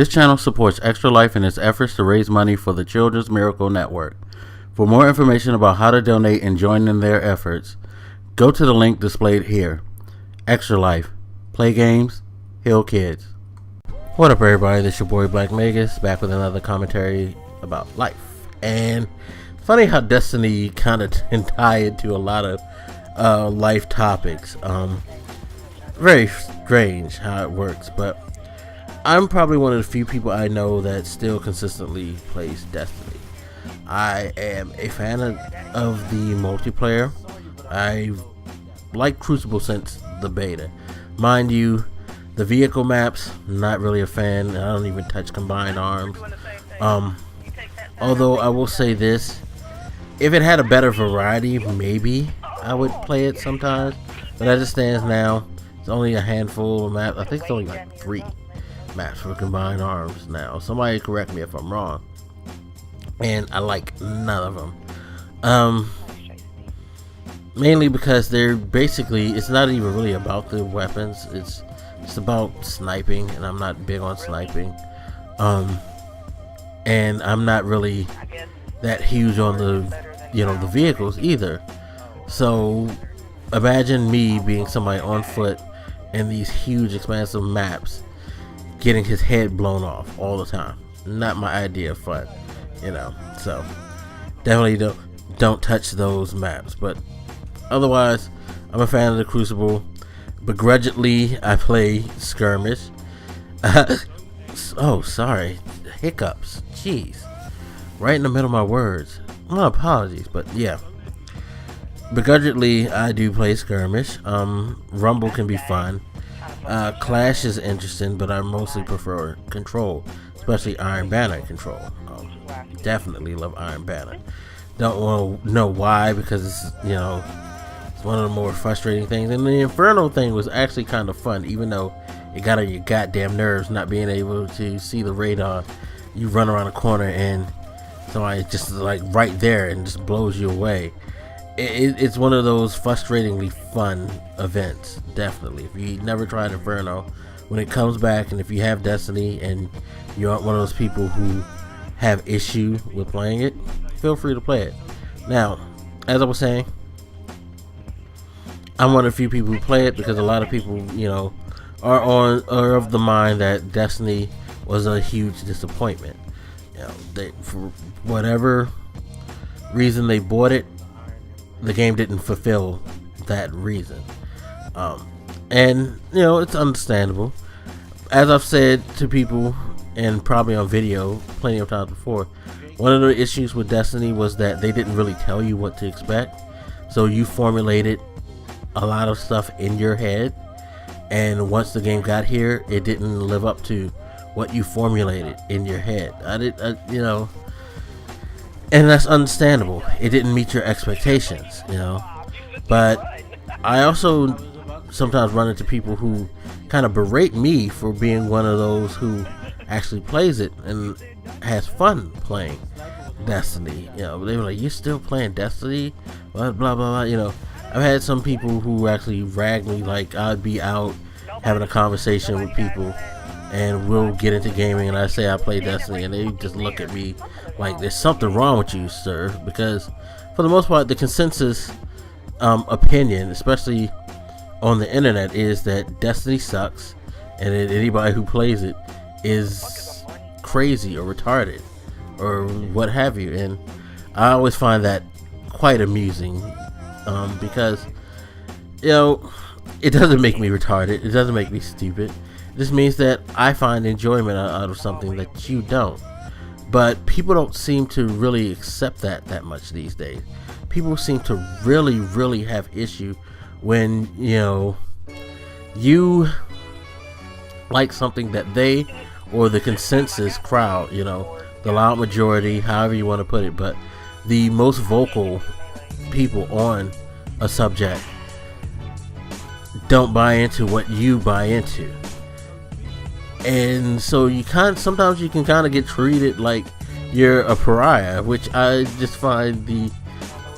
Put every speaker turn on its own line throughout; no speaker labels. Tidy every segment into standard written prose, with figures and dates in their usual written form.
This channel supports Extra Life in its efforts to raise money for the Children's Miracle Network. For more information about how to donate and join in their efforts, go to the link displayed here. Extra Life. Play games, heal kids. What up, everybody? This is your boy Black Magus, back with another commentary about life. And funny how Destiny kind of tie into a lot of life topics. Very strange how it works, but I'm probably one of the few people I know that still consistently plays Destiny. I am a fan of the multiplayer. I've liked Crucible since the beta. Mind you, the vehicle maps, not really a fan. I don't even touch combined arms. Although I will say this, if it had a better variety, maybe I would play it sometimes. But as it stands now, it's only a handful of maps. I think it's only like 3 maps for combined arms now. Somebody correct me if I'm wrong. And I like none of them. Mainly because they're basically, it's not even really about the weapons. It's about sniping, and I'm not big on sniping. And I'm not really that huge on the vehicles either. So imagine me being somebody on foot in these huge expansive maps, getting his head blown off all the time. Not my idea of fun, so definitely don't touch those maps. But otherwise, I'm a fan of the Crucible. Begrudgingly, I play Skirmish. Oh, sorry, hiccups. Jeez, right in the middle of my words. My apologies, but yeah. Begrudgingly, I do play Skirmish. Rumble can be fun. Clash is interesting, but I mostly prefer Control, especially Iron Banner Control. Definitely love Iron Banner. Don't want to know why, because it's one of the more frustrating things. And the Inferno thing was actually kind of fun, even though it got on your goddamn nerves not being able to see the radar. You run around a corner and somebody just like right there and just blows you away. It's one of those frustratingly fun events, definitely. If you never tried Inferno, when it comes back, and if you have Destiny and you aren't one of those people who have issue with playing it, feel free to play it. Now, as I was saying, I'm one of the few people who play it because a lot of people, are of the mind that Destiny was a huge disappointment. For whatever reason they bought it, the game didn't fulfill that reason. And it's understandable. As I've said to people, and probably on video plenty of times before, one of the issues with Destiny was that they didn't really tell you what to expect. So you formulated a lot of stuff in your head, and once the game got here, it didn't live up to what you formulated in your head. And that's understandable. It didn't meet your expectations, But I also sometimes run into people who kind of berate me for being one of those who actually plays it and has fun playing Destiny. They were like, "You're still playing Destiny?" Blah blah blah. I've had some people who actually rag me, like I'd be out having a conversation with people and we'll get into gaming and I say I play Destiny and they just look at me like there's something wrong with you, sir, because for the most part the consensus opinion, especially on the internet, is that Destiny sucks and that anybody who plays it is crazy or retarded or what have you. And I always find that quite amusing, because it doesn't make me retarded, it doesn't make me stupid. This means that I find enjoyment out of something that you don't. But people don't seem to really accept that much these days. People seem to really have issue when you like something that they, or the consensus crowd, the loud majority, however you want to put it, but the most vocal people on a subject don't buy into what you buy into. And so sometimes you can kind of get treated like you're a pariah, which I just find the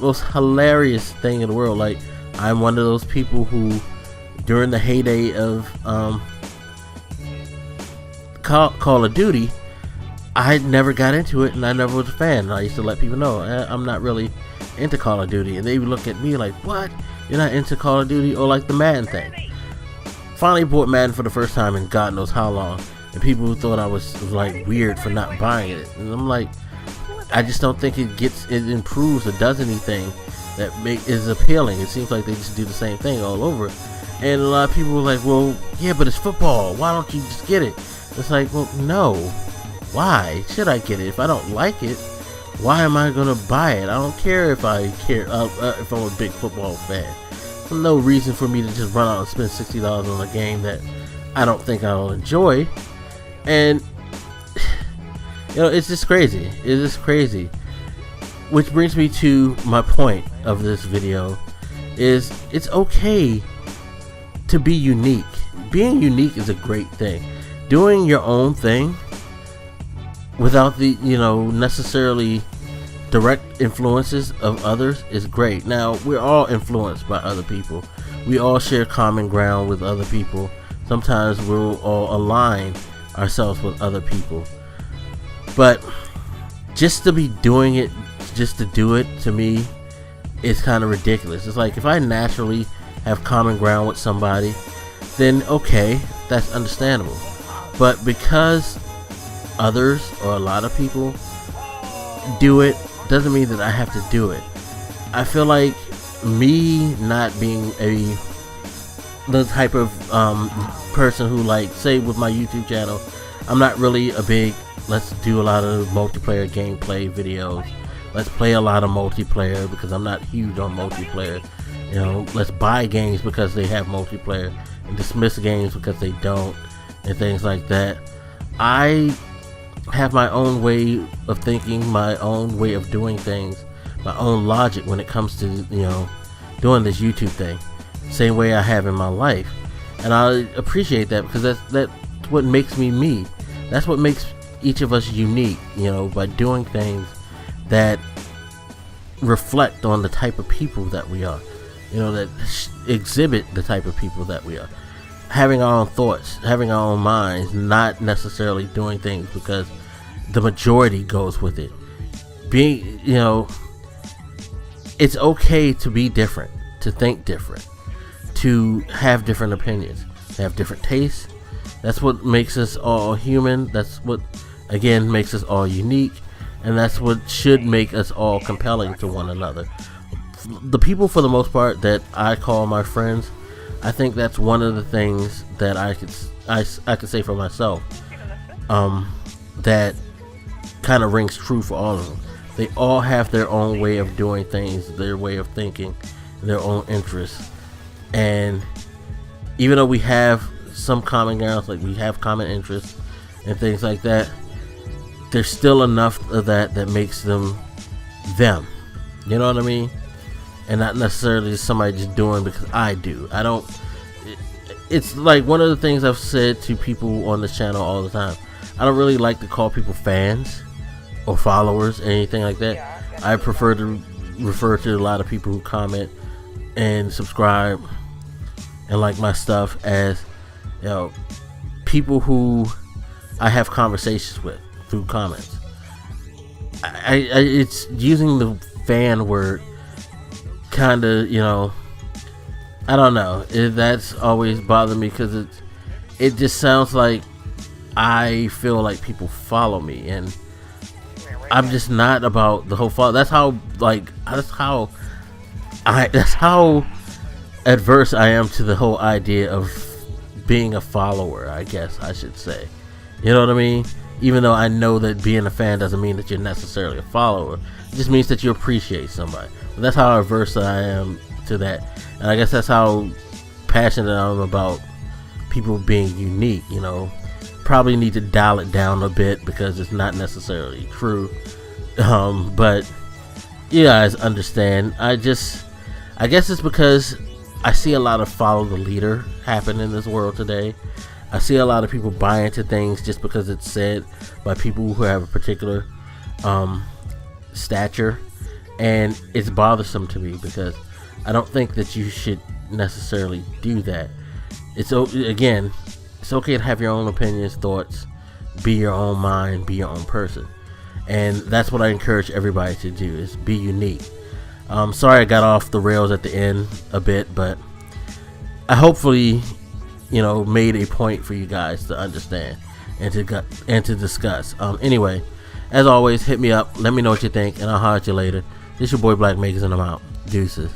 most hilarious thing in the world. Like, I'm one of those people who, during the heyday of Call of Duty, I never got into it, and I never was a fan. I used to let people know I'm not really into Call of Duty, and they would look at me like, what? You're not into Call of Duty? Or like the Madden thing. Finally bought Madden for the first time in God knows how long, and people thought I was like weird for not buying it, and I'm like, I just don't think it improves or does anything that is appealing. It seems like they just do the same thing all over, and a lot of people were like, well, yeah, but it's football, why don't you just get it? It's like, well, no, why should I get it? If I don't like it, why am I gonna buy it? I don't care if I'm a big football fan. There's no reason for me to just run out and spend $60 on a game that I don't think I'll enjoy. And it's just crazy. It is crazy. Which brings me to my point of this video: is it's okay to be unique. Being unique is a great thing. Doing your own thing without the necessarily direct influences of others is great. Now, we're all influenced by other people. We all share common ground with other people. Sometimes we'll all align ourselves with other people. But just to be doing it just to do it, to me, is kind of ridiculous. It's like, if I naturally have common ground with somebody, then okay, that's understandable. But because others or a lot of people do it, doesn't mean that I have to do it. I feel like me not being the type of person who, like, say with my YouTube channel, I'm not really a big, let's do a lot of multiplayer gameplay videos, let's play a lot of multiplayer, because I'm not huge on multiplayer. Let's buy games because they have multiplayer and dismiss games because they don't, and things like that. I have my own way of thinking, my own way of doing things, my own logic when it comes to doing this YouTube thing, same way I have in my life, and I appreciate that, because that's what makes me. That's what makes each of us unique, by doing things that reflect on the type of people that we are, that exhibit the type of people that we are. Having our own thoughts, having our own minds, not necessarily doing things because the majority goes with it. Being, it's okay to be different, to think different, to have different opinions, to have different tastes. That's what makes us all human. That's what, again, makes us all unique. And that's what should make us all compelling to one another. The people, for the most part, that I call my friends, I think that's one of the things that I could say for myself, that kind of rings true for all of them. They all have their own way of doing things, their way of thinking, their own interests. And even though we have some common grounds, like we have common interests and things like that, there's still enough of that makes them them. You know what I mean? And not necessarily somebody just doing because I do. I don't. It's like one of the things I've said to people on this channel all the time. I don't really like to call people fans or followers or anything like that. I prefer to refer to a lot of people who comment and subscribe and like my stuff as, people who I have conversations with through comments. It's using the fan word kind of, I don't know. That's always bothered me, because it just sounds like I feel like people follow me, and I'm just not about the whole follow. That's how adverse I am to the whole idea of being a follower, I guess I should say. You know what I mean? Even though I know that being a fan doesn't mean that you're necessarily a follower. It just means that you appreciate somebody. But that's how averse I am to that. And I guess that's how passionate I am about people being unique. Probably need to dial it down a bit, because it's not necessarily true. But you guys understand. I guess it's because I see a lot of follow the leader happen in this world today. I see a lot of people buy into things just because it's said by people who have a particular stature, and it's bothersome to me, because I don't think that you should necessarily do that. It's okay to have your own opinions, thoughts, be your own mind, be your own person. And that's what I encourage everybody to do, is be unique. Sorry I got off the rails at the end a bit, but I hopefully, made a point for you guys to understand and to discuss. Anyway, as always, hit me up, let me know what you think, and I'll holler at you later. This your boy Black Makers, and I'm out. Deuces.